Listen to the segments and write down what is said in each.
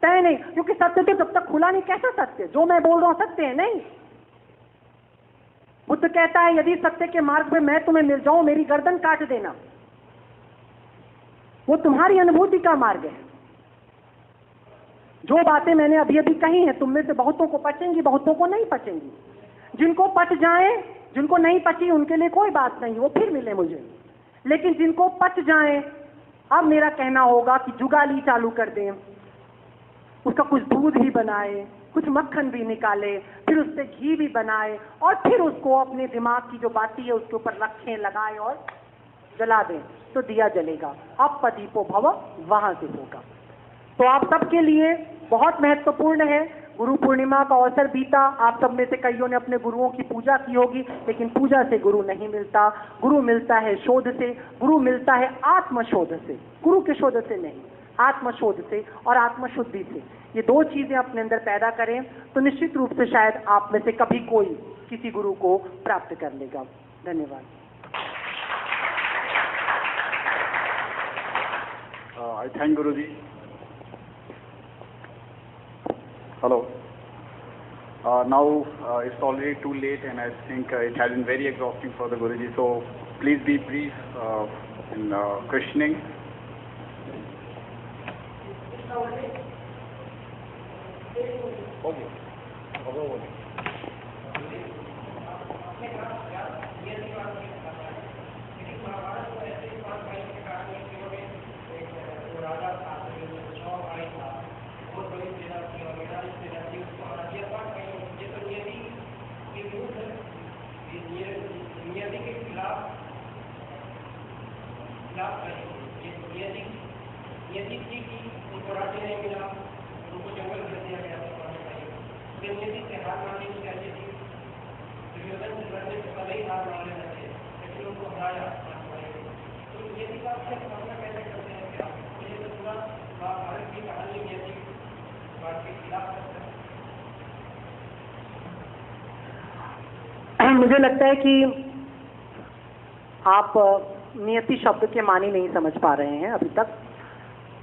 तय नहीं, क्योंकि सत्य तो जब तक खुला नहीं, कैसा सत्य? जो मैं बोल रहा हूं सत्य है नहीं। बुद्ध कहता है यदि सत्य के मार्ग में मैं तुम्हें मिल जाऊं, मेरी गर्दन काट देना। वो तुम्हारी अनुभूति का मार्ग है। जो बातें मैंने अभी अभी कही हैं, तुम में से बहुतों को पचेंगी, बहुतों को नहीं पचेंगी। जिनको पच जाए, जिनको नहीं पची, उनके लिए कोई बात नहीं, वो फिर मिले मुझे। लेकिन जिनको पच जाए, अब मेरा कहना होगा कि जुगाली चालू कर दें, उसका कुछ दूध भी बनाए, कुछ मक्खन भी निकाले, फिर उससे घी भी बनाए, और फिर उसको अपने दिमाग की जो बाती है उसके ऊपर रखें, लगाए और जला दें, तो दिया जलेगा। अब पदीपो भव वहां से होगा। तो आप सबके लिए बहुत महत्वपूर्ण है। गुरु पूर्णिमा का अवसर बीता, आप सब में से कईयों ने अपने गुरुओं की पूजा की होगी, लेकिन पूजा से गुरु नहीं मिलता। गुरु मिलता है शोध से, गुरु मिलता है आत्मशोध से, गुरु के शोध से नहीं, आत्मशोध से और आत्मशुद्धि से। ये दो चीजें अपने अंदर पैदा करें तो निश्चित रूप से शायद आप में से कभी कोई किसी गुरु को प्राप्त कर लेगा। धन्यवाद। I thank Guruji. Hello. Now it's already too late, and I think it has been very exhausting for the Guruji. So please be brief in questioning. Okay. मुझे लगता है कि आप नियति शब्द के मानी नहीं समझ पा रहे हैं अभी तक,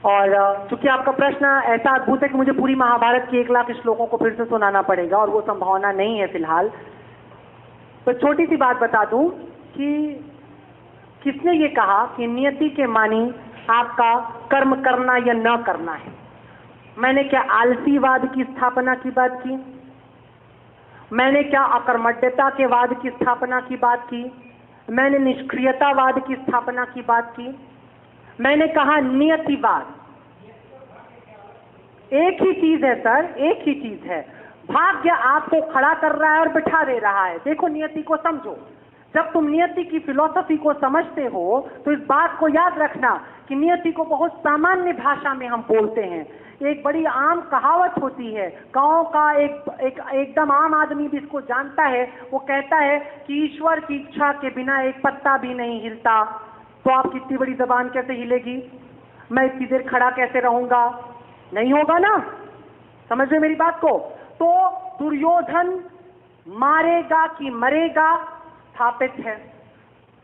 और चूंकि आपका प्रश्न ऐसा अद्भुत है कि मुझे पूरी महाभारत की 1 लाख श्लोकों को फिर से सुनाना पड़ेगा, और वो संभावना नहीं है फिलहाल। तो छोटी सी बात बता दूं कि किसने ये कहा कि नियति के मानी आपका कर्म करना या न करना है। मैंने क्या आलसीवाद की स्थापना की बात की? मैंने क्या अकर्मण्यता के वाद की स्थापना की बात की? मैंने निष्क्रियतावाद की स्थापना की बात की? मैंने कहा नियतिवाद। एक ही चीज है सर, एक ही चीज है। भाग्य आपको खड़ा कर रहा है और बिठा दे रहा है। देखो, नियति को समझो। जब तुम नियति की फिलॉसफी को समझते हो तो इस बात को याद रखना कि नियति को बहुत सामान्य भाषा में हम बोलते हैं। एक बड़ी आम कहावत होती है, गांव का एकदम आम आदमी भी इसको जानता है। वो कहता है कि ईश्वर की इच्छा के बिना एक पत्ता भी नहीं हिलता। तो आप कितनी बड़ी जबान कैसे हिलेगी? मैं इतनी देर खड़ा कैसे रहूंगा? नहीं होगा ना। समझ रहे मेरी बात को? तो दुर्योधन मारेगा कि मरेगा स्थापित है।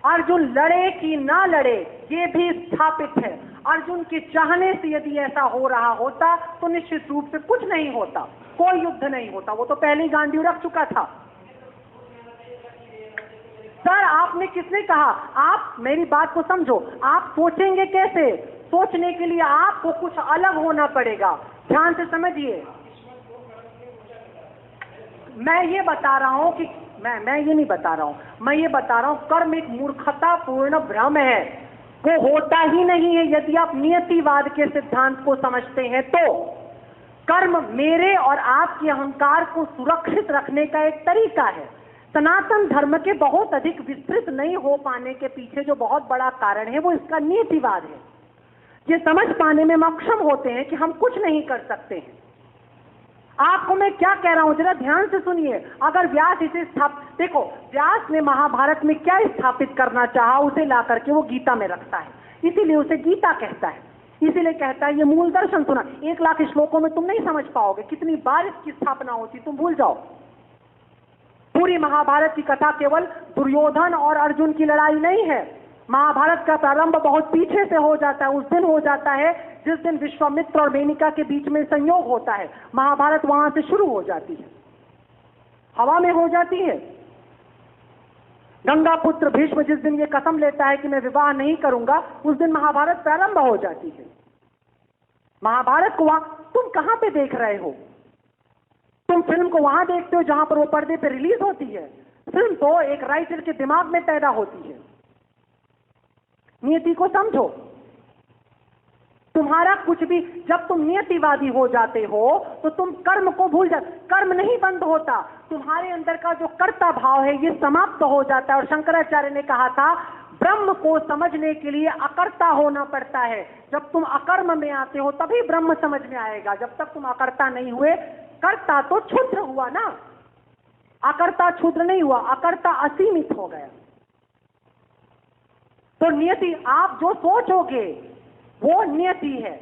अर्जुन लड़े कि ना लड़े ये भी स्थापित है। अर्जुन के चाहने से यदि ऐसा हो रहा होता तो निश्चित रूप से कुछ नहीं होता, कोई युद्ध नहीं होता। वो तो पहले ही गांडी रख चुका था। सर, आपने किसने कहा? आप मेरी बात को समझो। आप सोचेंगे कैसे? सोचने के लिए आपको कुछ अलग होना पड़ेगा। ध्यान से समझिए। मैं ये बता रहा हूं कि मैं ये नहीं बता रहा हूं, मैं ये बता रहा हूं कर्म एक मूर्खतापूर्ण भ्रम है। वो होता ही नहीं है यदि आप नियतिवाद के सिद्धांत को समझते हैं। तो कर्म मेरे और आपके अहंकार को सुरक्षित रखने का एक तरीका है। सनातन धर्म के बहुत अधिक विस्तृत नहीं हो पाने के पीछे जो बहुत बड़ा कारण है वो इसका नियतिवाद है। ये समझ पाने में अक्षम होते हैं कि हम कुछ नहीं कर सकते हैं। आपको मैं क्या कह रहा हूं जरा ध्यान से सुनिए। अगर व्यास इसे देखो, व्यास ने महाभारत में क्या स्थापित करना चाहा उसे ला करके वो गीता में रखता है, इसीलिए उसे गीता कहता है। इसीलिए कहता है ये मूल दर्शन सुना। 1 लाख श्लोकों में तुम नहीं समझ पाओगे कितनी बार इसकी स्थापना होती, तुम भूल जाओ। पूरी महाभारत की कथा केवल दुर्योधन और अर्जुन की लड़ाई नहीं है। महाभारत का प्रारंभ बहुत पीछे से हो जाता है, उस दिन हो जाता है जिस दिन विश्वामित्र और मेनका के बीच में संयोग होता है। महाभारत वहां से शुरू हो जाती है, हवा में हो जाती है। गंगा पुत्र भीष्म जिस दिन ये कसम लेता है कि मैं विवाह नहीं करूंगा, उस दिन महाभारत प्रारंभ हो जाती है। महाभारत को वहां तुम कहां पे देख रहे हो? तुम फिल्म को वहां देखते हो जहां पर वो पर्दे पे रिलीज होती है। फिल्म तो एक राइटर के दिमाग में पैदा होती है। नियति को समझो। तुम्हारा कुछ भी, जब तुम नियतिवादी हो जाते हो तो तुम कर्म को भूल जाते। कर्म नहीं बंद होता, तुम्हारे अंदर का जो कर्ता भाव है ये समाप्त हो जाता है। और शंकराचार्य ने कहा था ब्रह्म को समझने के लिए अकर्ता होना पड़ता है। जब तुम अकर्म में आते हो तभी ब्रह्म समझ में आएगा। जब तक तुम अकर्ता नहीं हुए, कर्ता तो क्षुद्र हुआ ना, अकर्ता क्षुद्र नहीं हुआ, अकर्ता असीमित हो गया। तो नियति, आप जो सोचोगे वो नियति है।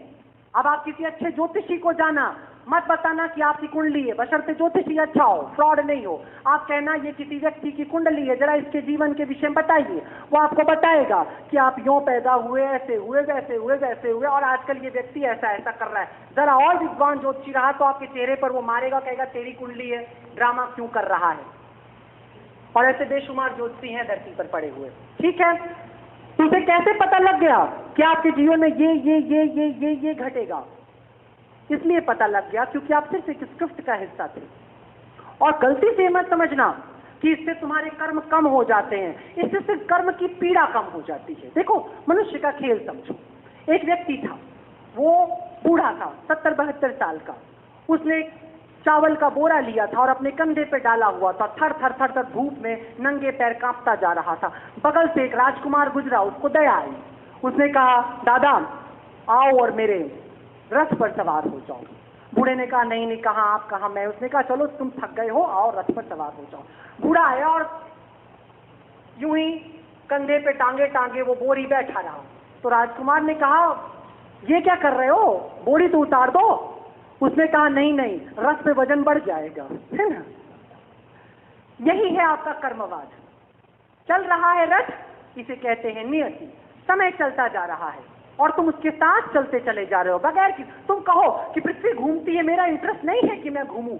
अब आप किसी अच्छे ज्योतिषी को जाना, मत बताना कि आपकी कुंडली है, बशर्ते ज्योतिषी अच्छा हो, फ्रॉड नहीं हो। आप कहना ये किसी व्यक्ति की कुंडली है, जरा इसके जीवन के विषय में बताइए। वो आपको बताएगा कि आप यूं पैदा हुए, ऐसे हुए, वैसे हुए, वैसे हुए, और आजकल ये व्यक्ति ऐसा ऐसा कर रहा है। जरा और विद्वान ज्योतिषी रहा तो आपके चेहरे पर वो मारेगा, कहेगा तेरी कुंडली है, ड्रामा क्यों कर रहा है। और ऐसे बेशुमार ज्योतिषी हैं धरती पर पड़े हुए। ठीक है, तुझे कैसे पता लग गया कि आपके जीवन में ये घटेगा? इसलिए पता लग गया क्योंकि आप सिर्फ एक स्क्रिप्ट का हिस्सा थे। और गलती से मत समझना कि इससे तुम्हारे कर्म कम हो जाते हैं, इससे सिर्फ कर्म की पीड़ा कम हो जाती है। देखो, मनुष्य का खेल समझो। एक व्यक्ति था, वो बूढ़ा था, 70-72 साल का। उसने चावल का बोरा लिया था और अपने कंधे पे डाला हुआ था। थर थर थर थर धूप में नंगे पैर कांपता जा रहा था। बगल से एक राजकुमार गुजरा, उसको दया आई। उसने कहा, दादा आओ और मेरे रथ पर सवार हो जाओ। बूढ़े ने कहा, नहीं नहीं, कहाँ आप, कहाँ मैं। उसने कहा, चलो तुम थक गए हो, आओ रथ पर सवार हो जाओ। बूढ़ा आया और यूं ही कंधे पे टांगे टांगे वो बोरी बैठा रहा। तो राजकुमार ने कहा, ये क्या कर रहे हो, बोरी तो उतार दो। उसने कहा, नहीं नहीं, रथ पे वजन बढ़ जाएगा, है ना। यही है आपका कर्मवाद। चल रहा है रथ, इसे कहते हैं नियति। समय चलता जा रहा है और तुम उसके साथ चलते चले जा रहे हो बगैर कि तुम कहो कि पृथ्वी घूमती है, मेरा इंटरेस्ट नहीं है कि मैं घूमूं।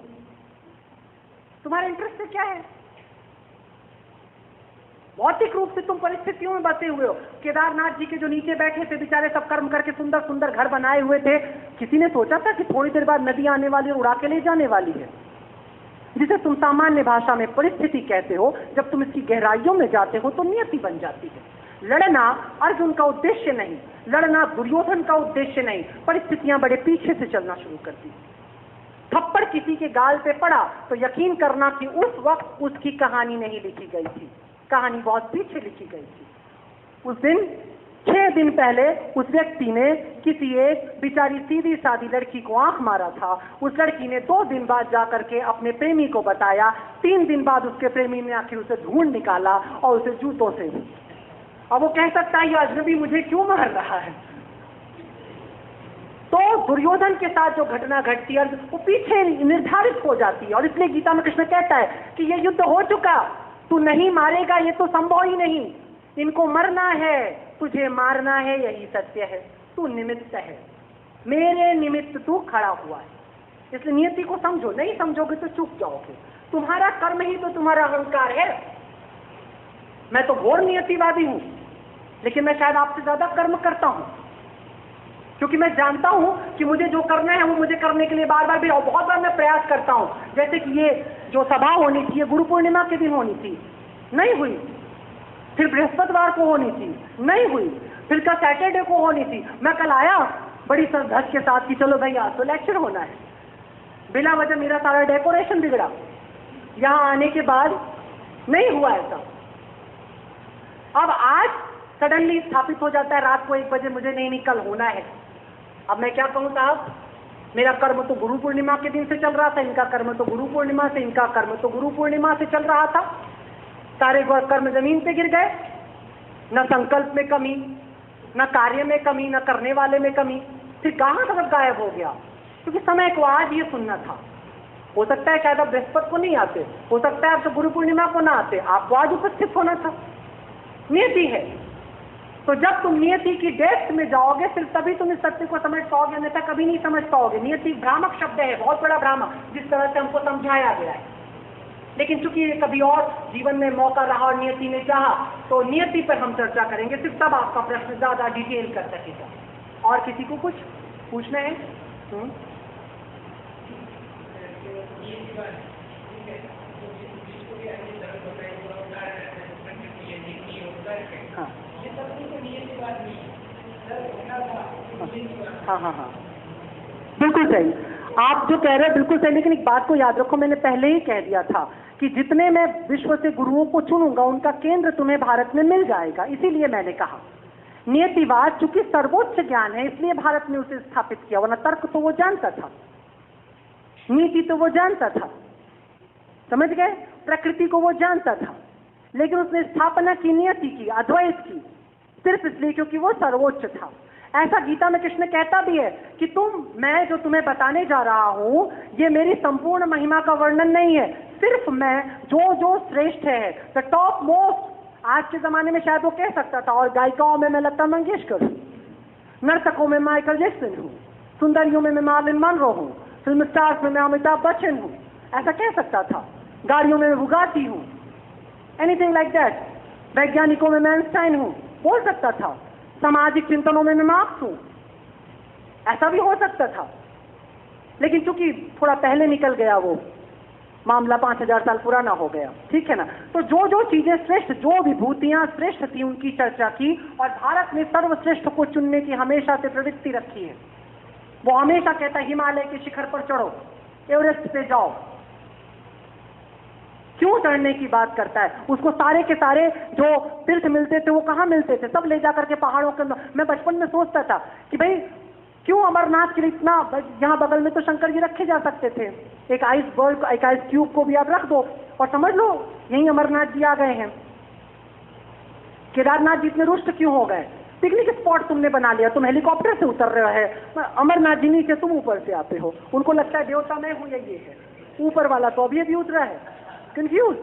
तुम्हारा इंटरेस्ट क्या है? भौतिक रूप से तुम परिस्थितियों में बसे हुए हो। केदारनाथ जी के जो नीचे बैठे थे बेचारे, सब कर्म करके सुंदर सुंदर घर बनाए हुए थे। किसी ने सोचा था कि थोड़ी देर बाद नदी आने वाली और उड़ा के ले जाने वाली है, जिसे तुम सामान्य भाषा में परिस्थिति कहते हो। जब तुम इसकी गहराइयों में जाते हो तो नियति बन जाती है। लड़ना अर्जुन का उद्देश्य नहीं, लड़ना दुर्योधन का उद्देश्य नहीं। परिस्थितियां बड़े पीछे से चलना शुरू करती। थप्पड़ किसी के गाल पे पड़ा तो यकीन करना कि उस वक्त उसकी कहानी नहीं लिखी गई थी, कहानी बहुत पीछे लिखी गई थी। उस दिन 6 दिन पहले उस व्यक्ति ने किसी एक बेचारी सीधी सादी लड़की को आंख मारा था। उस लड़की ने 2 दिन बाद जाकर के अपने प्रेमी को बताया। 3 दिन बाद उसके प्रेमी ने आखिर उसे ढूंढ निकाला और उसे जूतों से। अब वो कह सकता है ये अजनबी मुझे क्यों मार रहा है। तो दुर्योधन के साथ जो घटना घटती है वो पीछे निर्धारित हो जाती है। और इसलिए गीता में कृष्ण कहता है कि ये युद्ध हो चुका, तू नहीं मारेगा, ये तो संभव ही नहीं। इनको मरना है, तुझे मारना है, यही सत्य है। तू निमित्त है, मेरे निमित्त तू खड़ा हुआ है। इसलिए नियति को समझो, नहीं समझोगे तो चूक जाओगे। तुम्हारा कर्म ही तो तुम्हारा अहंकार है। मैं तो घोर नियतिवादी हूं, लेकिन मैं शायद आपसे ज्यादा कर्म करता हूं, क्योंकि मैं जानता हूं कि मुझे जो करना है वो मुझे करने के लिए बार बार भी और बहुत बार मैं प्रयास करता हूं। जैसे कि ये जो सभा होनी थी, ये गुरु पूर्णिमा के दिन होनी थी, नहीं हुई। फिर बृहस्पतिवार को होनी थी, नहीं हुई। फिर कल सैटरडे को होनी थी। मैं कल आया बड़ी श्रद्धा के साथ कि चलो भाई आज तो लेक्चर होना है। बिना वजह मेरा सारा डेकोरेशन बिगड़ा। यहां आने के बाद नहीं हुआ ऐसा। अब आज सडनली स्थापित हो जाता है रात को 1 बजे, मुझे नहीं कल होना है। अब मैं क्या कहूं साहब, मेरा कर्म तो गुरु पूर्णिमा के दिन से चल रहा था, इनका कर्म तो गुरु पूर्णिमा से, इनका कर्म तो गुरु पूर्णिमा से चल रहा था। सारे कर्म जमीन पे गिर गए। न संकल्प में कमी, न कार्य में कमी, न करने वाले में कमी। फिर कहां तक गायब हो गया? क्योंकि समय को आज ये सुनना था। हो सकता है शायद आप बृहस्पति को नहीं आते, हो सकता है आप तो गुरु पूर्णिमा को ना आते, आपको आज उपस्थित होना था। नियति है। तो जब तुम नियति की डेप्थ में जाओगे सिर्फ तभी तुम इस सत्य को समझ पाओगे, अन्यथा कभी नहीं समझ पाओगे। नियति भ्रामक शब्द है, बहुत बड़ा भ्रामक, जिस तरह से हमको समझाया गया है। लेकिन चूंकि कभी और जीवन में मौका रहा और नियति ने चाहा तो नियति पर हम चर्चा करेंगे, सिर्फ तब आपका प्रश्न ज्यादा डिटेल कर सकेगा। और किसी को कुछ पूछना है? हाँ हाँ हाँ, बिल्कुल सही आप जो कह रहे हैं, बिल्कुल सही। लेकिन एक बात को याद रखो, मैंने पहले ही कह दिया था कि जितने मैं विश्व से गुरुओं को चुनूंगा उनका केंद्र तुम्हें भारत में मिल जाएगा। इसीलिए मैंने कहा नियतिवाद चूंकि सर्वोच्च ज्ञान है इसलिए भारत ने उसे स्थापित किया, वरना तर्क तो वो जानता था, नीति तो वो जानता था, समझ गए, प्रकृति को वो जानता था, लेकिन उसने स्थापना की नियति की, अद्वैत की, सिर्फ इसलिए क्योंकि वो सर्वोच्च था। ऐसा गीता में कृष्ण कहता भी है कि मैं जो तुम्हें बताने जा रहा हूं ये मेरी संपूर्ण महिमा का वर्णन नहीं है, सिर्फ मैं जो श्रेष्ठ है, द टॉप मोस्ट। आज के जमाने में शायद वो कह सकता था, और गायिकाओं में मैं लता मंगेशकर हूँ, नर्तकों में माइकल जैक्सन हूँ, सुंदरियों में मैं मार्लिन मनरो हूँ, फिल्म स्टार्स में मैं अमिताभ बच्चन हूँ, ऐसा कह सकता था। गाड़ियों में मैं बुगाटी हूँ, एनीथिंग लाइक दैट। वैज्ञानिकों में मैं आइंस्टाइन हूँ, बोल सकता था। सामाजिक चिंतनों में मैं मार्क्स हूँ, ऐसा भी हो सकता था। लेकिन चूंकि थोड़ा पहले निकल गया वो मामला, 5000 साल पुराना हो गया, ठीक है ना। तो जो चीजें श्रेष्ठ, जो विभूतियां श्रेष्ठ थी उनकी चर्चा की, और भारत ने सर्वश्रेष्ठ को चुनने की हमेशा से प्रवृत्ति रखी है। वो हमेशा कहता है हिमालय के शिखर पर चढ़ो, एवरेस्ट पे जाओ। क्यों चढ़ने की बात करता है? उसको सारे के सारे जो तीर्थ मिलते थे वो कहाँ मिलते थे? सब ले जाकर के पहाड़ों के अंदर। मैं बचपन में सोचता था कि भाई क्यों अमरनाथ के लिए इतना, यहाँ बगल में तो शंकर जी रखे जा सकते थे, एक आइसबर्ग, एक आइस क्यूब को भी आप रख दो और समझ लो यही अमरनाथ जी आ गए हैं। केदारनाथ जी इतने रुष्ट क्यों हो गए? पिकनिक स्पॉट तुमने बना लिया, तुम हेलीकॉप्टर से उतर रहे हो, अमरनाथ जी नीचे, तुम ऊपर से आते हो। उनको लगता है देवता मैं हूं, ये है, ऊपर वाला तो अभी उतरा है, कंफ्यूज।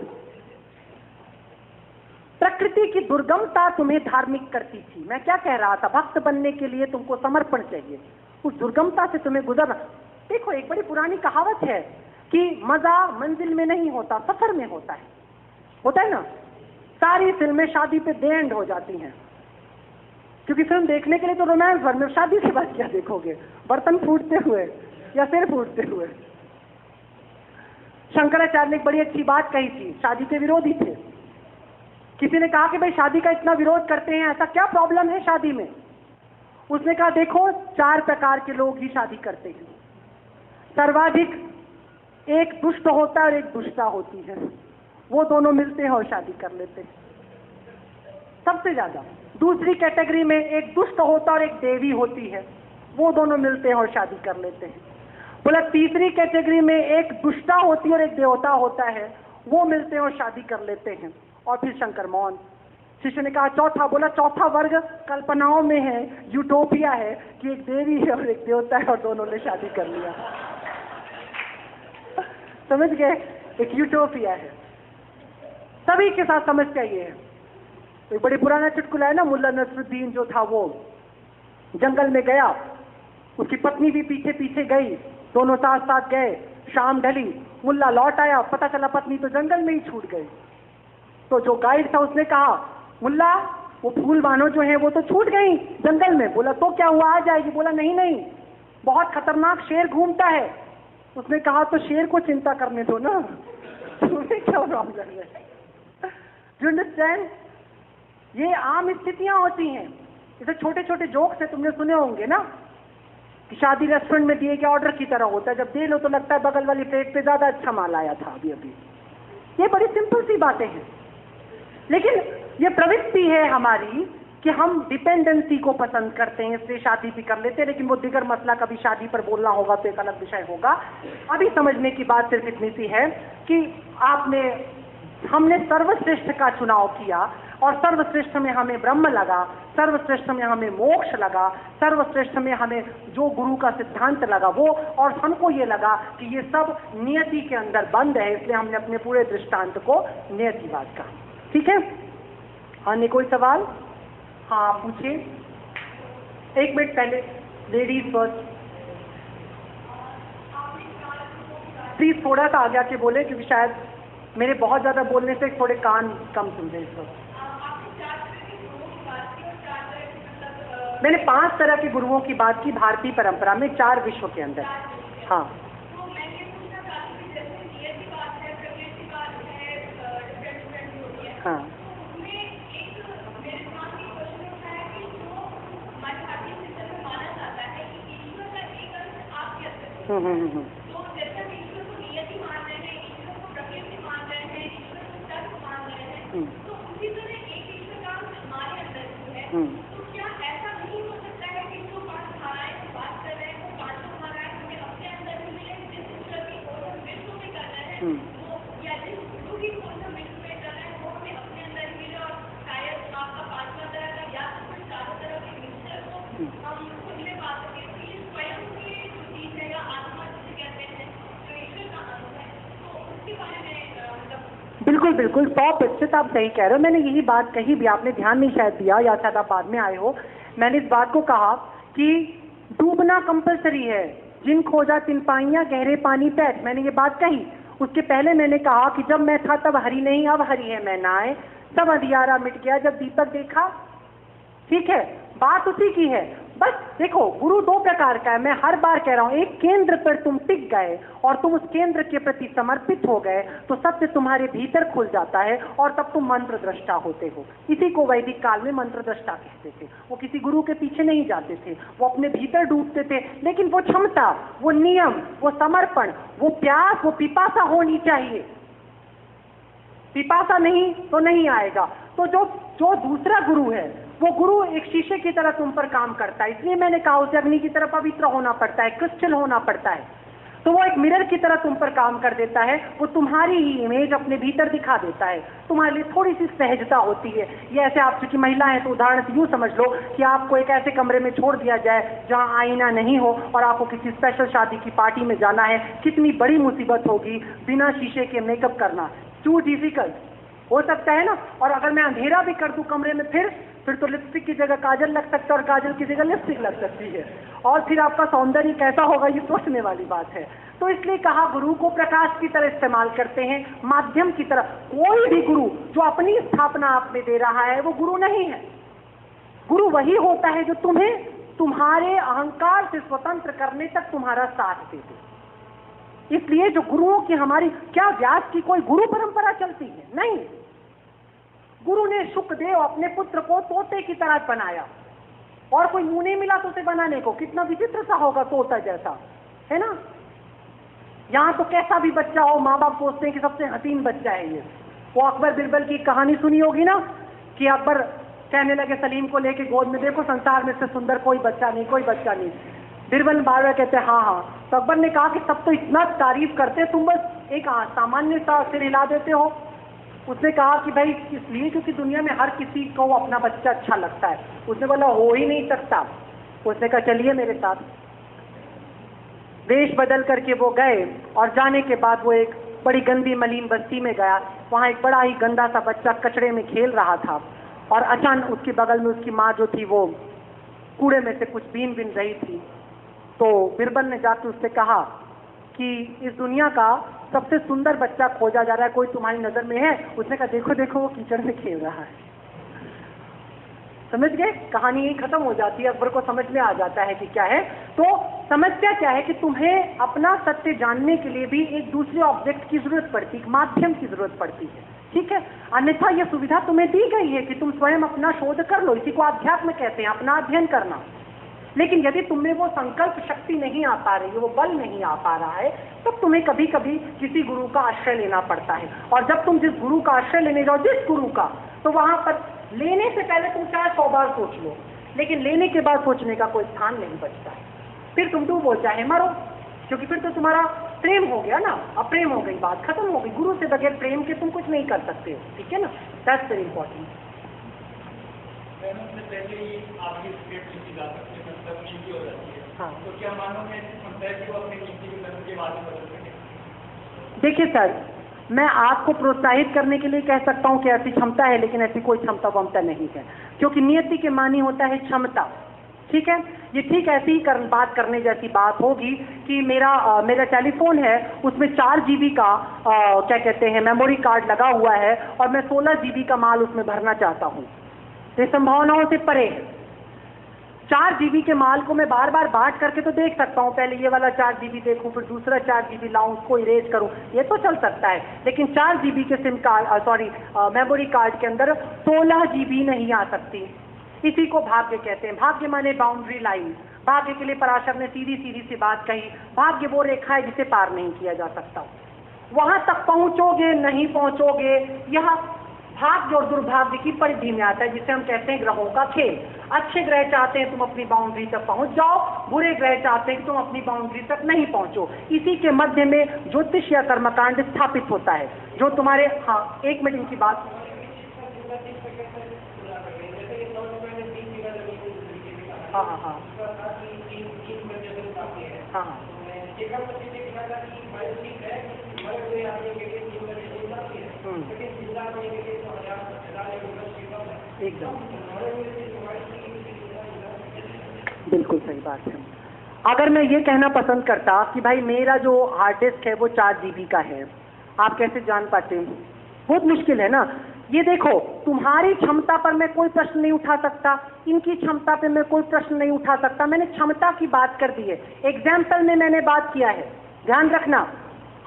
प्रकृति की दुर्गमता तुम्हें धार्मिक करती थी। मैं क्या कह रहा था? भक्त बनने के लिए तुमको समर्पण चाहिए, उस दुर्गमता से तुम्हें गुजरना। देखो एक बड़ी पुरानी कहावत है कि मजा मंजिल में नहीं होता, सफर में होता है ना। सारी फिल्में शादी पे दे एंड हो जाती हैं, क्योंकि फिल्म देखने के लिए तो रोमांस भर में, शादी के बाद क्या देखोगे? बर्तन फूटते हुए या सिर फूटते हुए। शंकराचार्य ने एक बड़ी अच्छी बात कही थी, शादी के विरोधी थे। किसी ने कहा कि भाई शादी का इतना विरोध करते हैं, ऐसा क्या प्रॉब्लम है शादी में? उसने कहा देखो 4 प्रकार के लोग ही शादी करते हैं। सर्वाधिक एक दुष्ट होता है और एक दुष्टा होती है, वो दोनों मिलते हैं और शादी कर लेते हैं सबसे ज्यादा। दूसरी कैटेगरी में एक दुष्ट होता और एक देवी होती है, वो दोनों मिलते हैं और शादी कर लेते हैं। बोला तीसरी कैटेगरी में एक दुष्टा होती है और एक देवता होता है, वो मिलते हैं और शादी कर लेते हैं। और फिर शंकर मौन। शिष्य ने कहा चौथा, बोला चौथा वर्ग कल्पनाओं में है, यूटोपिया है कि एक देवी है और एक देवता है और दोनों ने शादी कर लिया। समझ गए? एक यूटोपिया है, सभी के साथ समस्या ये है। एक बड़ी पुराना चुटकुला है ना, मुल्ला नसरुद्दीन जो था वो जंगल में गया, उसकी पत्नी भी पीछे पीछे गई, दोनों साथ साथ गए। शाम ढली, मुल्ला लौट आया, पता चला पत्नी तो जंगल में ही छूट गई। तो जो गाइड था उसने कहा मुल्ला वो फूल बानो जो है वो तो छूट गई जंगल में। बोला तो क्या हुआ, आ जाएगी? बोला नहीं नहीं, बहुत खतरनाक शेर घूमता है। उसने कहा तो शेर को चिंता करने दो ना, तुम्हें क्या प्रॉब्लम है? You understand? ये आम स्थितियां होती हैं। जैसे छोटे छोटे जोक्स है, तुमने सुने होंगे ना कि शादी रेस्टोरेंट में दिए गए ऑर्डर की तरह होता है, जब दे लो तो लगता है बगल वाली प्लेट पे ज्यादा अच्छा माल आया था अभी अभी। ये बड़ी सिंपल सी बातें हैं, लेकिन ये प्रवृत्ति है हमारी कि हम डिपेंडेंसी को पसंद करते हैं, इसलिए शादी भी कर लेते हैं। लेकिन वो दिगर मसला, कभी शादी पर बोलना होगा तो एक अलग विषय होगा। अभी समझने की बात सिर्फ इतनी सी है कि हमने सर्वश्रेष्ठ का चुनाव किया और सर्वश्रेष्ठ में हमें ब्रह्म लगा, सर्वश्रेष्ठ में हमें मोक्ष लगा, सर्वश्रेष्ठ में हमें जो गुरु का सिद्धांत लगा वो, और हमको ये लगा कि ये सब नियति के अंदर बंद है, इसलिए हमने अपने पूरे दृष्टांत को नियतिवाद कहा। ठीक है? अन्य कोई सवाल? हाँ पूछिए, 1 मिनट पहले, लेडीज फर्स्ट। प्लीज थोड़ा सा आगे आके बोले, क्योंकि शायद मेरे बहुत ज्यादा बोलने से थोड़े कान कम सुन रहे इस वक्त। मैंने 5 तरह के गुरुओं की बात की भारतीय परंपरा में, 4 विश्व के अंदर। हाँ हाँ बिल्कुल बिल्कुल 100% आप सही कह रहे हो। मैंने यही बात कही भी, आपने ध्यान नहीं शायद दिया, या शायद आप बाद में आए हो। मैंने इस बात को कहा कि डूबना कंपलसरी है, जिन खोजा तिन पाइयां गहरे पानी पैठ। मैंने ये बात कही। उसके पहले मैंने कहा कि जब मैं था तब हरि नहीं, अब हरि है मैं नाए, सब अंधियारा मिट गया जब दीपक देखा। ठीक है, बात उसी की है। बस देखो, गुरु 2 प्रकार का है, मैं हर बार कह रहा हूं। एक, केंद्र पर तुम टिक गए और तुम उस केंद्र के प्रति समर्पित हो गए तो सत्य तुम्हारे भीतर खुल जाता है और तब तुम मंत्र दृष्टा होते हो। इसी को वैदिक काल में मंत्र दृष्टा कहते थे। वो किसी गुरु के पीछे नहीं जाते थे, वो अपने भीतर डूबते थे। लेकिन वो क्षमता, वो नियम, वो समर्पण, वो प्यास, वो पिपासा होनी चाहिए। पिपासा नहीं तो नहीं आएगा। तो जो दूसरा गुरु है, वो गुरु एक शीशे की तरह तुम पर काम करता है। इसलिए मैंने कहा उसे अग्नि की तरह पवित्र होना पड़ता है, क्रिस्टल होना पड़ता है। तो वो एक मिरर की तरह तुम पर काम कर देता है। वो तुम्हारी ही इमेज अपने भीतर दिखा देता है। तुम्हारे लिए थोड़ी सी सहजता होती है। ये ऐसे, आप चूंकि महिला हैं तो उदाहरण से यूं समझ लो कि आपको एक ऐसे कमरे में छोड़ दिया जाए जहां आईना नहीं हो और आपको किसी स्पेशल शादी की पार्टी में जाना है। कितनी बड़ी मुसीबत होगी बिना शीशे के मेकअप करना, टू डिफिकल्ट हो सकता है ना। और अगर मैं अंधेरा भी कर दूं कमरे में, फिर तो लिपस्टिक की जगह काजल लग सकता है और काजल की जगह लिपस्टिक लग सकती है। और फिर आपका सौंदर्य कैसा होगा, ये सोचने वाली बात है। तो इसलिए कहा, गुरु को प्रकाश की तरह इस्तेमाल करते हैं, माध्यम की तरह। कोई भी गुरु जो अपनी स्थापना आप में दे रहा है वो गुरु नहीं है। गुरु वही होता है जो तुम्हें तुम्हारे अहंकार से स्वतंत्र करने तक तुम्हारा साथ दे दे। इसलिए जो गुरुओं की, हमारी क्या व्यास की कोई गुरु परंपरा चलती है? नहीं। गुरु ने शुकदेव अपने पुत्र को तोते की तरह बनाया और कोई मुंह नहीं मिला तो उसे बनाने को। कितना विचित्र सा होगा तोता जैसा, है ना। यहाँ तो कैसा भी बच्चा हो, माँ बाप सोचते हैं कि सबसे हसीन बच्चा है ये। वो अकबर बिरबल की कहानी सुनी होगी ना, कि अकबर कहने लगे सलीम को लेके गोद में, देखो संसार में से सुंदर कोई बच्चा नहीं, कोई बच्चा नहीं। बिरबल बार बार कहते हाँ हाँ। तो अकबर ने कहा कि सब तो इतना तारीफ करते, तुम बस एक सामान्य सा सिर हिला देते हो। उसने कहा कि भाई इसलिए क्योंकि दुनिया में हर किसी को अपना बच्चा अच्छा लगता है। उसने बोला हो ही नहीं सकता। उसने कहा चलिए मेरे साथ। वेश बदल करके वो गए और जाने के बाद वो एक बड़ी गंदी मलीन बस्ती में गया। वहां एक बड़ा ही गंदा सा बच्चा कचड़े में खेल रहा था और अचानक उसके बगल में उसकी माँ जो थी वो कूड़े में से कुछ बीन रही थी। तो बिरबल ने जाकर उससे कहा कि इस दुनिया का सबसे सुंदर बच्चा खोजा जा रहा है, कोई तुम्हारी नजर में है? उसने कहा देखो देखो वो कीचड़ में खेल रहा है। समझ गए? कहानी यही खत्म हो जाती है। अकबर को समझ में आ जाता है कि क्या है। तो समस्या क्या है कि तुम्हें अपना सत्य जानने के लिए भी एक दूसरे ऑब्जेक्ट की जरूरत पड़ती है, माध्यम की जरूरत पड़ती है। ठीक है, अन्यथा यह सुविधा तुम्हें दी गई है कि तुम स्वयं अपना शोध कर लो। इसी को अध्यात्म कहते हैं, अपना अध्ययन करना। लेकिन यदि तुम्हें वो संकल्प शक्ति नहीं आ पा रही है, वो बल नहीं आ पा रहा है, तब तुम्हें कभी कभी किसी गुरु का आश्रय लेना पड़ता है। और जब तुम जिस गुरु का आश्रय लेने जाओ, जिस गुरु का, तो वहां पर लेने से पहले तुम चाहे 100 बार सोच लो, लेकिन लेने के बाद सोचने का कोई स्थान नहीं बचता है। फिर तुम डूबो चाहे मरो, क्योंकि फिर तो तुम्हारा प्रेम हो गया ना। अब प्रेम हो गई, बात खत्म हो गई। गुरु से बगैर प्रेम के तुम कुछ नहीं कर सकते हो। ठीक है ना, दैट्स वेरी इंपॉर्टेंट। हाँ, तो क्या मानोगे देखिए सर, मैं आपको प्रोत्साहित करने के लिए कह सकता हूं कि ऐसी क्षमता है, लेकिन ऐसी कोई क्षमता वमता नहीं है। क्योंकि नियति के मानी होता है क्षमता। ठीक है, ये ठीक ऐसी ही बात करने जैसी बात होगी कि मेरा टेलीफोन है, उसमें 4 GB का क्या कहते हैं मेमोरी कार्ड लगा हुआ है और मैं 16 GB का माल उसमें भरना चाहता हूँ। ये संभावनाओं से परे है। 4 GB के माल को मैं बार बार बांट करके तो देख सकता हूँ, पहले ये वाला 4 GB देखूं, फिर दूसरा 4 GB लाऊं, उसको इरेज करूं, ये तो चल सकता है। लेकिन 4 GB के सिम कार्ड मेमोरी कार्ड के अंदर 16 GB नहीं आ सकती। इसी को भाग्य कहते हैं। भाग्य माने बाउंड्री लाइन। भाग्य के लिए पराशर ने सीधी सीधी सी बात कही, भाग्य वो रेखा है जिसे पार नहीं किया जा सकता। वहां तक पहुंचोगे नहीं पहुंचोगे, यह भाग्य और दुर्भाग्य की परिधि में आता है, जिसे हम कहते हैं ग्रहों का खेल। अच्छे ग्रह चाहते हैं तुम अपनी बाउंड्री तक पहुंच जाओ, बुरे ग्रह चाहते हैं कि तुम अपनी बाउंड्री तक नहीं पहुंचो। इसी के मध्य में ज्योतिष या कर्मकांड स्थापित होता है, जो तुम्हारे, हाँ 1 मिनट की बात, हाँ हाँ हाँ हाँ हाँ एकदम बिल्कुल सही बात है। अगर मैं ये कहना पसंद करता कि भाई मेरा जो हार्ड डिस्क है वो 4 GB का है, आप कैसे जान पाते हैं? बहुत मुश्किल है ना। ये देखो, तुम्हारी क्षमता पर मैं कोई प्रश्न नहीं उठा सकता, इनकी क्षमता पे मैं कोई प्रश्न नहीं उठा सकता। मैंने क्षमता की बात कर दी है, एग्जाम्पल में मैंने बात किया है। ध्यान रखना,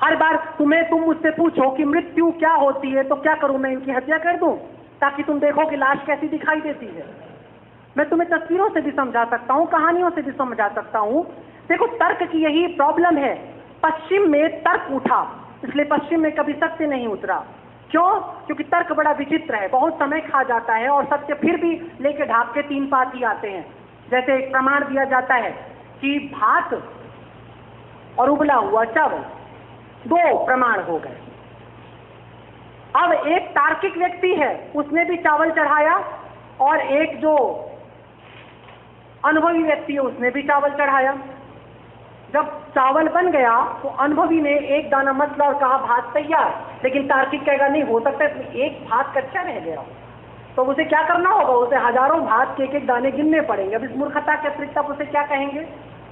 हर बार तुम मुझसे पूछो कि मृत्यु क्या होती है, तो क्या करूं मैं? इनकी हत्या कर दूं ताकि तुम देखो कि लाश कैसी दिखाई देती है। मैं तुम्हें तस्वीरों से भी समझा सकता हूं, कहानियों से भी समझा सकता हूं। देखो, तर्क की यही प्रॉब्लम है। पश्चिम में तर्क उठा, इसलिए पश्चिम में कभी सत्य नहीं उतरा। क्यों? क्योंकि तर्क बड़ा विचित्र है, बहुत समय खा जाता है और सत्य फिर भी लेके ढाक के 3 पात ही आते हैं। जैसे एक प्रमाण दिया जाता है कि भात और उबला हुआ चावल 2 प्रमाण हो गए। अब एक तार्किक व्यक्ति है, उसने भी चावल चढ़ाया, और एक जो अनुभवी व्यक्ति है उसने भी चावल चढ़ाया। जब चावल बन गया तो अनुभवी ने एक दाना मसला और कहा भात तैयार, लेकिन तार्किक कहेगा नहीं हो सकता इसमें एक भात कच्चा रह गया। तो उसे क्या करना होगा? उसे हजारों भात के एक दाने गिनने पड़ेंगे। अब इस मूर्खता के अतिरिक्त आप उसे क्या कहेंगे?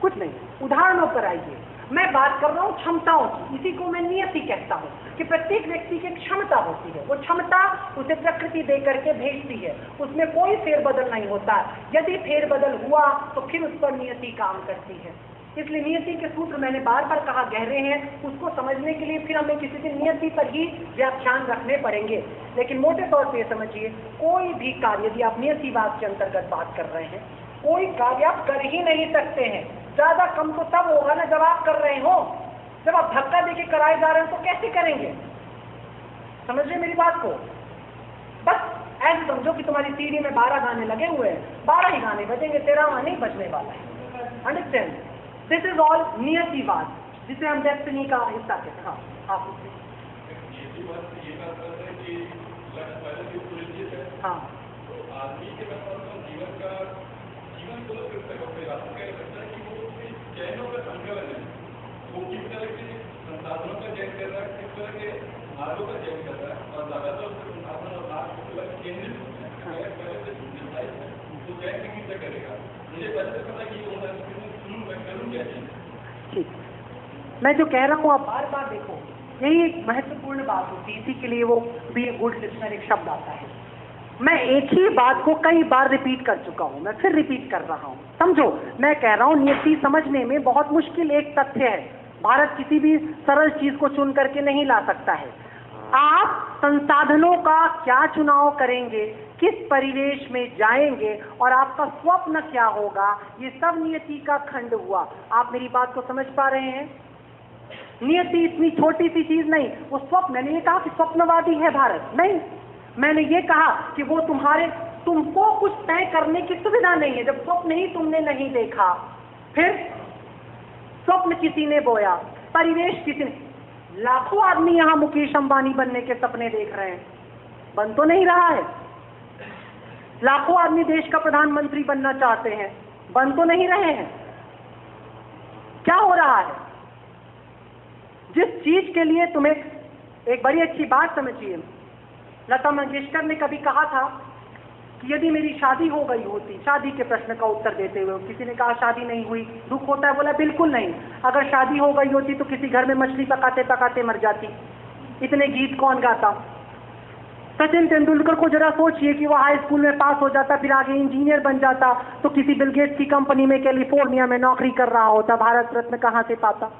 कुछ नहीं। उदाहरणों पर आइए, मैं बात कर रहा हूं क्षमताओं की। इसी को मैं नियति कहता हूं कि प्रत्येक व्यक्ति की क्षमता होती है, वो क्षमता उसे प्रकृति दे करके भेजती है, उसमें कोई फेरबदल नहीं होता। यदि फेरबदल हुआ तो फिर उस पर नियति काम करती है। इसलिए नियति के सूत्र मैंने बार बार कहा गहरे हैं, उसको समझने के लिए फिर हमें किसी दिन नियति पर ही व्याख्यान रखने पड़ेंगे। लेकिन मोटे तौर पर समझिए, कोई भी कार्य, यदि आप नियतिवाद के अंतर्गत बात कर रहे हैं, कोई कार्य आप कर ही नहीं सकते हैं। ज्यादा कम तो तब होगा ना जब आप कर रहे हो। जब आप धक्का देके कराए जा रहे हो तो कैसे करेंगे? समझिए मेरी बात को। बस ऐसे समझो कि तुम्हारी सीढ़ी में 12 गाने लगे हुए हैं, 12 ही गाने बजेंगे, 13वां नहीं बजने वाला है। अंडरस्टैंड? दिस इज ऑल नियतिवाद, जिसे हम डेस्टिनी का हिस्सा कहते हैं। हाँ, आप हाँ आदमी के जीवन का जीवन को चयनों का संकलन है। वो किस तरह के संसाधनों का चयन कर रहा है, किस तरह के मार्गों का चयन कर रहा है, और ज्यादातर संसाधन और मार्ग केंद्रित तो चयन किससे करेगा? मुझे पहले से पता कि करूँ क्या चाहिए। मैं जो कह रहा हूँ आप बार बार देखो, यही एक महत्वपूर्ण बात होती है। इसी के लिए वो बी ए गुड लिसनर एक शब्द आता है। मैं एक ही बात को कई बार रिपीट कर चुका हूं, मैं फिर रिपीट कर रहा हूं। समझो, मैं कह रहा हूं नियति समझने में बहुत मुश्किल एक तथ्य है। भारत किसी भी सरल चीज को चुन करके नहीं ला सकता है। आप संसाधनों का क्या चुनाव करेंगे, किस परिवेश में जाएंगे और आपका स्वप्न क्या होगा, ये सब नियति का खंड हुआ। आप मेरी बात को समझ पा रहे हैं? नियति इतनी छोटी सी चीज नहीं। वो स्वप्न, मैंने ये कहा कि स्वप्नवादी है भारत, नहीं। मैंने ये कहा कि वो तुमको कुछ तय करने की सुविधा नहीं है। जब स्वप्न ही तुमने नहीं देखा, फिर स्वप्न किसी ने बोया, परिवेश किसी ने। लाखों आदमी यहां मुकेश अंबानी बनने के सपने देख रहे हैं, बन तो नहीं रहा है। लाखों आदमी देश का प्रधानमंत्री बनना चाहते हैं, बन तो नहीं रहे हैं। क्या हो रहा है? जिस चीज के लिए तुम्हें, एक बड़ी अच्छी बात समझिए, लता मंगेशकर ने कभी कहा था कि यदि मेरी शादी हो गई होती, शादी के प्रश्न का उत्तर देते हुए किसी ने कहा शादी नहीं हुई, दुख होता है, बोला बिल्कुल नहीं। अगर शादी हो गई होती तो किसी घर में मछली पकाते पकाते मर जाती, इतने गीत कौन गाता। सचिन तेंदुलकर को जरा सोचिए कि वो हाई स्कूल में पास हो जाता, फिर आगे इंजीनियर बन जाता, तो किसी बिल गेट्स की कंपनी में कैलिफोर्निया में नौकरी कर रहा होता, भारत रत्न कहां से पाता।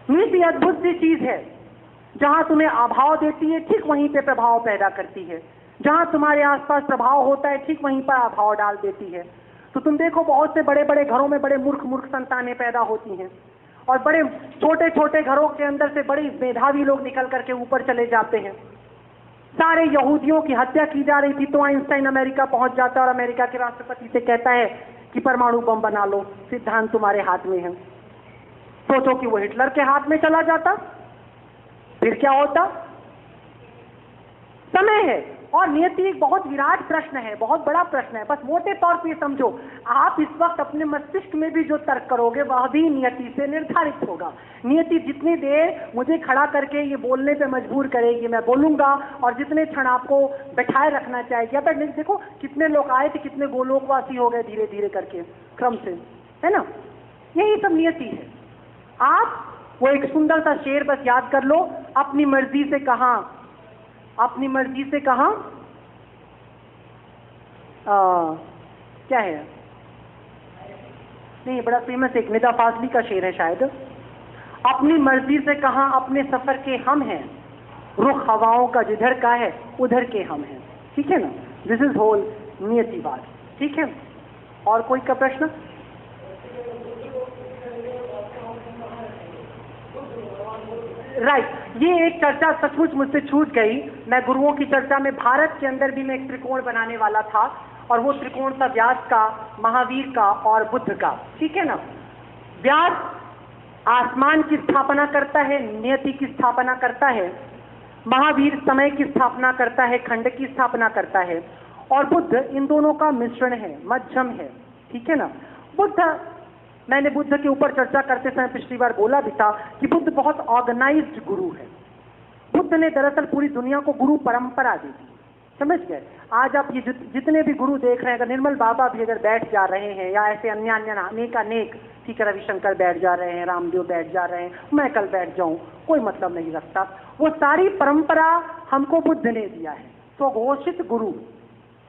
नीति अद्भुत सी चीज है, जहां तुम्हें अभाव देती है ठीक वहीं पे प्रभाव पैदा करती है, जहां तुम्हारे आसपास प्रभाव होता है ठीक वहीं पर अभाव डाल देती है। तो तुम देखो बहुत से बड़े बड़े घरों में बड़े मूर्ख संतानें पैदा होती हैं, और बड़े छोटे छोटे घरों के अंदर से बड़ी मेधावी लोग निकल करके ऊपर चले जाते हैं। सारे यहूदियों की हत्या की जा रही थी तो आइंस्टाइन अमेरिका पहुंच जाता है और अमेरिका के राष्ट्रपति से कहता है कि परमाणु बम बना लो, सिद्धांत तुम्हारे हाथ में है। सोचो कि वो हिटलर के हाथ में चला जाता, फिर क्या होता। समय है और नियति एक बहुत विराट प्रश्न है, बहुत बड़ा प्रश्न है। बस मोटे तौर पे समझो, आप इस वक्त अपने मस्तिष्क में भी जो तर्क करोगे वह भी नियति से निर्धारित होगा। नियति जितनी देर मुझे खड़ा करके ये बोलने पे मजबूर करेगी मैं बोलूंगा, और जितने क्षण आपको बैठाए रखना चाहेगी। अब देखो कितने लोग आए थे, कितने गोलोकवासी हो गए धीरे धीरे करके क्रम से, है ना। यही सब नियति है। आप वो एक सुंदर सा शेर बस याद कर लो, अपनी मर्जी से कहा, अपनी मर्जी से कहा, क्या है, नहीं बड़ा फेमस एक निदा फाजली का शेर है शायद। अपनी मर्जी से कहा अपने सफर के हम हैं, रुख हवाओं का जिधर का है उधर के हम हैं। ठीक है ना, दिस इज होल नियतिवाद। ठीक है, और कोई का प्रश्न? राइट, ये एक चर्चा सचमुच मुझसे छूट गई। मैं गुरुओं की चर्चा में भारत के अंदर भी मैं एक त्रिकोण बनाने वाला था, और वो त्रिकोण था व्यास का, महावीर का और बुद्ध का। ठीक है ना। व्यास आसमान की स्थापना करता है, नियति की स्थापना करता है। महावीर समय की स्थापना करता है, खंड की स्थापना करता है। और बुद्ध इन दोनों का मिश्रण है, मध्यम है। ठीक है ना। बुद्ध, मैंने बुद्ध के ऊपर चर्चा करते समय पिछली बार बोला भी था कि बुद्ध बहुत ऑर्गेनाइज्ड गुरु है। बुद्ध ने दरअसल पूरी दुनिया को गुरु परंपरा दी थी, समझ गए। आज आप ये जितने भी गुरु देख रहे हैं, अगर निर्मल बाबा भी अगर बैठ जा रहे हैं, या ऐसे अन्य अनेक, ठीक है, रविशंकर बैठ जा रहे हैं, रामदेव बैठ जा रहे हैं, मैं कल बैठ जाऊं, कोई मतलब नहीं रखता। वो सारी परंपरा हमको बुद्ध ने दिया है, स्वघोषित गुरु।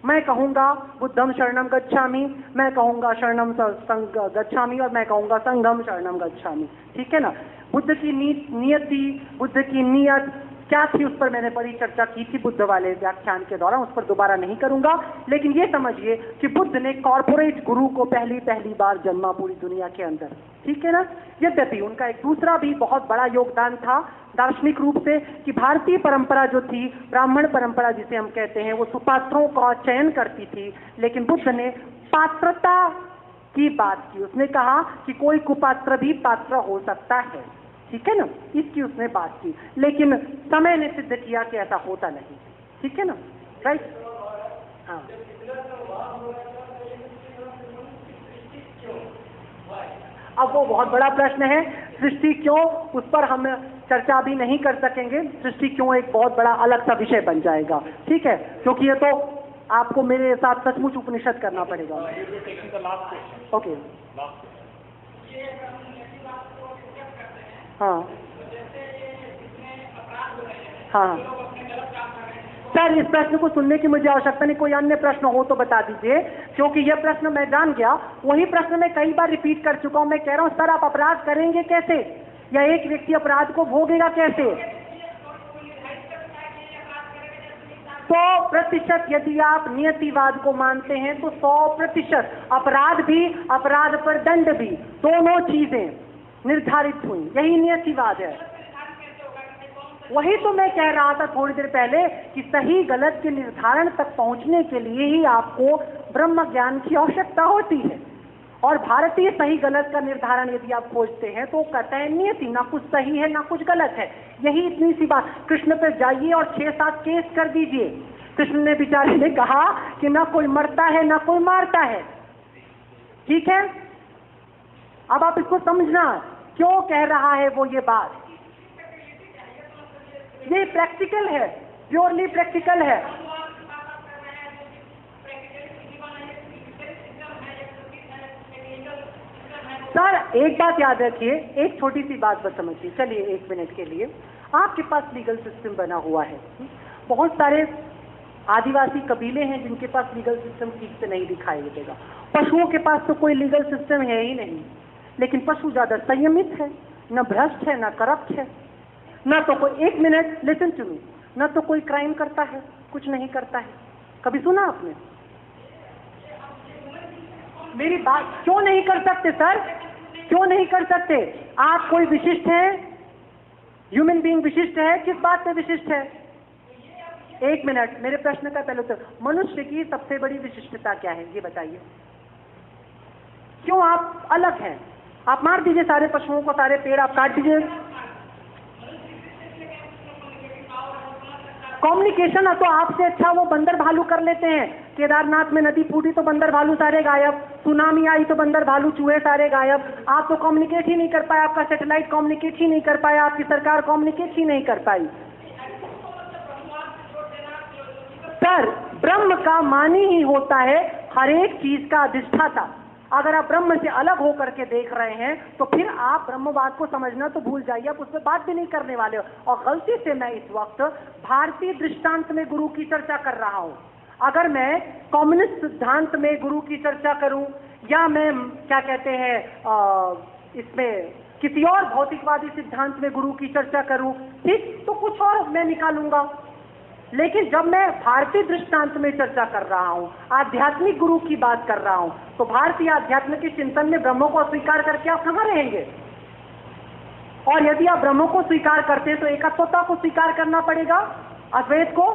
मैं कहूंगा बुद्धम शरणम गच्छामि, मैं कहूंगा शरणम गच्छामि, और मैं कहूंगा संघम शरणम गच्छामि। ठीक है ना। बुद्ध की नियति, बुद्ध की नियत क्या थी, उस पर मैंने बड़ी चर्चा की थी बुद्ध वाले व्याख्यान के दौरान, उस पर दोबारा नहीं करूंगा। लेकिन ये समझिए कि बुद्ध ने कॉर्पोरेट गुरु को पहली बार जन्मा पूरी दुनिया के अंदर। ठीक है ना। यद्यपि उनका एक दूसरा भी बहुत बड़ा योगदान था दार्शनिक रूप से, कि भारतीय परंपरा जो थी, ब्राह्मण परंपरा जिसे हम कहते हैं, वो सुपात्रों का चयन करती थी। लेकिन बुद्ध ने पात्रता की बात की, उसने कहा कि कोई कुपात्र भी पात्र हो सकता है। ठीक है ना, इसकी उसने बात की। लेकिन समय ने सिद्ध किया कि ऐसा होता नहीं। ठीक है ना, राइट। हाँ, अब वो बहुत बड़ा प्रश्न है, सृष्टि क्यों, उस पर हम चर्चा भी नहीं कर सकेंगे। सृष्टि क्यों एक बहुत बड़ा अलग सा विषय बन जाएगा। ठीक है, क्योंकि ये तो आपको मेरे साथ सचमुच उपनिषद करना पड़ेगा। ओके, हाँ हाँ सर, इस प्रश्न को सुनने की मुझे आवश्यकता नहीं, कोई अन्य प्रश्न हो तो बता दीजिए, क्योंकि यह प्रश्न मैं जान गया। वही प्रश्न मैं कई बार रिपीट कर चुका हूं। मैं कह रहा हूं सर, आप अपराध करेंगे कैसे, या एक व्यक्ति अपराध को भोगेगा कैसे। 100% यदि आप नियतिवाद को मानते हैं तो 100% अपराध भी, अपराध पर दंड भी, दोनों चीजें निर्धारित हुई। यही नियतिवाद है। वही तो मैं कह रहा था थोड़ी देर पहले कि सही गलत के निर्धारण तक पहुंचने के लिए ही आपको ब्रह्म ज्ञान की आवश्यकता होती है। और भारतीय सही गलत का निर्धारण यदि आप खोजते हैं तो कहते हैं नियति, ना कुछ सही है ना कुछ गलत है। यही इतनी सी बात। कृष्ण पे जाइए और 6-7 केस कर दीजिए। कृष्ण ने बेचारे ने कहा कि ना कोई मरता है ना कोई मारता है। ठीक है, अब आप इसको समझना क्यों कह रहा है वो ये बात। ये प्रैक्टिकल है, प्योरली प्रैक्टिकल है। सर एक बात याद रखिए, एक छोटी सी बात बस समझिए, चलिए 1 मिनट के लिए। आपके पास लीगल सिस्टम बना हुआ है, बहुत सारे आदिवासी कबीले हैं जिनके पास लीगल सिस्टम ठीक से नहीं दिखाई देगा। पशुओं के पास तो कोई लीगल सिस्टम है ही नहीं, लेकिन पशु ज्यादा संयमित है, न भ्रष्ट है, न करप्ट है, न तो कोई, 1 मिनट लिसन टू मी, न तो कोई क्राइम करता है, कुछ नहीं करता है। कभी सुना आपने? मेरी बात क्यों नहीं कर सकते सर, क्यों नहीं कर सकते? आप कोई विशिष्ट है, ह्यूमन बीइंग विशिष्ट है, किस बात में विशिष्ट है? 1 मिनट, मेरे प्रश्न का पहले उत्तर, मनुष्य की सबसे बड़ी विशिष्टता क्या है ये बताइए? क्यों आप अलग हैं? आप मार दीजिए सारे पशुओं को, सारे पेड़ आप काट दीजिए। कम्युनिकेशन तो आपसे अच्छा वो बंदर भालू कर लेते हैं। केदारनाथ में नदी फूटी तो बंदर भालू सारे गायब, सुनामी आई तो बंदर भालू चूहे सारे गायब। आप तो कम्युनिकेट ही नहीं कर पाए, आपका सैटेलाइट कम्युनिकेट ही नहीं कर पाया, आपकी सरकार कम्युनिकेट ही नहीं कर पाई। सर ब्रह्म का मानी ही होता है हर एक चीज का अधिष्ठाता। अगर आप ब्रह्म से अलग होकर के देख रहे हैं तो फिर आप ब्रह्मवाद को समझना तो भूल जाइए, आप उस पर बात भी नहीं करने वाले हो। और गलती से मैं इस वक्त भारतीय दृष्टांत में गुरु की चर्चा कर रहा हूं। अगर मैं कम्युनिस्ट सिद्धांत में गुरु की चर्चा करूं, या मैं क्या कहते हैं इसमें किसी और भौतिकवादी सिद्धांत में गुरु की चर्चा करूं, ठीक, तो कुछ और मैं निकालूंगा। लेकिन जब मैं भारतीय दृष्टांत में चर्चा कर रहा हूं, आध्यात्मिक गुरु की बात कर रहा हूं, तो भारतीय आध्यात्म के चिंतन में ब्रह्म को स्वीकार करके आप कहां रहेंगे? और यदि आप ब्रह्म को स्वीकार करते हैं तो एकत्वता को स्वीकार करना पड़ेगा, अद्वैत को।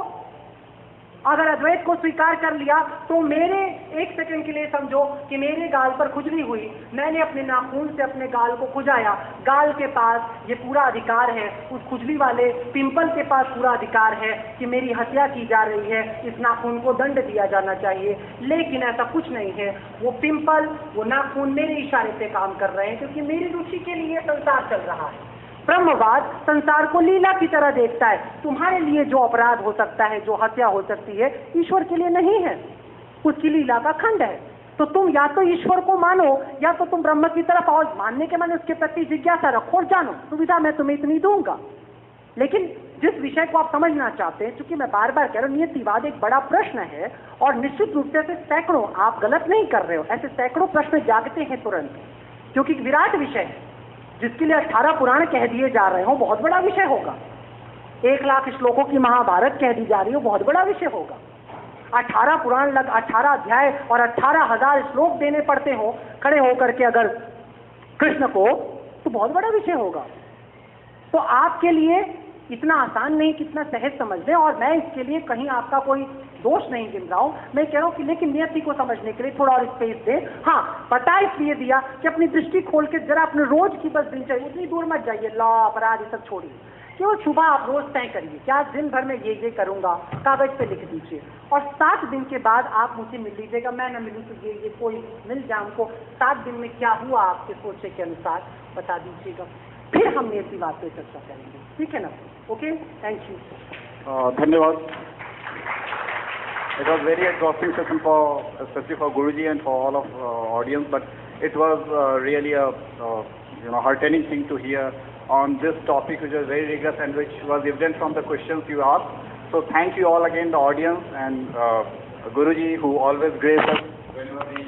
अगर अद्वैत को स्वीकार कर लिया तो मेरे 1 सेकंड के लिए समझो कि मेरे गाल पर खुजली हुई, मैंने अपने नाखून से अपने गाल को खुजाया, गाल के पास ये पूरा अधिकार है, उस खुजली वाले पिंपल के पास पूरा अधिकार है कि मेरी हत्या की जा रही है, इस नाखून को दंड दिया जाना चाहिए। लेकिन ऐसा कुछ नहीं है, वो पिंपल, वो नाखून मेरे इशारे पे काम कर रहे हैं, क्योंकि मेरी रुचि के लिए संसार चल रहा है। ब्रह्मवाद संसार को लीला की तरह देखता है। तुम्हारे लिए जो अपराध हो सकता है, जो हत्या हो सकती है, ईश्वर के लिए नहीं है, उसकी लीला का खंड है। तो तुम या तो ईश्वर को मानो या तो तुम ब्रह्म की तरफ आओ। मानने के माने उसके प्रति जिज्ञासा रखो और जानो, सुविधा मैं तुम्हें इतनी दूंगा। लेकिन जिस विषय को आप समझना चाहते हैं, क्योंकि मैं बार बार कह रहा हूं, नियतिवाद एक बड़ा प्रश्न है और निश्चित रूप से ऐसे सैकड़ों, आप गलत नहीं कर रहे हो, ऐसे सैकड़ों प्रश्न जागते हैं तुरंत, क्योंकि विराट विषय है जिसके लिए 18 पुराण कह दिए जा रहे हो, बहुत बड़ा विषय होगा। 1 लाख श्लोकों की महाभारत कह दी जा रही हो, बहुत बड़ा विषय होगा। 18 पुराण 18 अध्याय और 18,000 श्लोक देने पड़ते हो खड़े होकर के अगर कृष्ण को, तो बहुत बड़ा विषय होगा। तो आपके लिए इतना आसान नहीं, कितना सहज समझ लें। और मैं इसके लिए कहीं आपका कोई दोष नहीं गिन रहा हूं, मैं कह रहा हूं कि लेकिन नियति को समझने के लिए थोड़ा और स्पेस दें। हाँ, पता इसलिए दिया कि अपनी दृष्टि खोल के जरा अपने रोज की बस दिनचर्या, उतनी दूर मत जाइए, लॉ अपराध ये सब छोड़िए। केवल सुबह आप रोज तय करिए कि आज दिन भर में ये करूंगा, कागज पे लिख दीजिए, और 7 दिन के बाद आप मुझे मिल लीजिएगा। मैं न मिलूँ तो ये कोई मिल जाए, हमको 7 दिन में क्या हुआ आपके सोचे के अनुसार बता दीजिएगा, फिर हम नियतिवाद पे चर्चा करेंगे, ठीक है ना? Okay, thank you. धन्यवाद। It was very exhausting session especially for Guruji and for all of audience, but it was really a heartening thing to hear on this topic, which was very rigorous and which was evident from the questions you asked. So thank you all again, the audience, and Guruji, who always graced us whenever we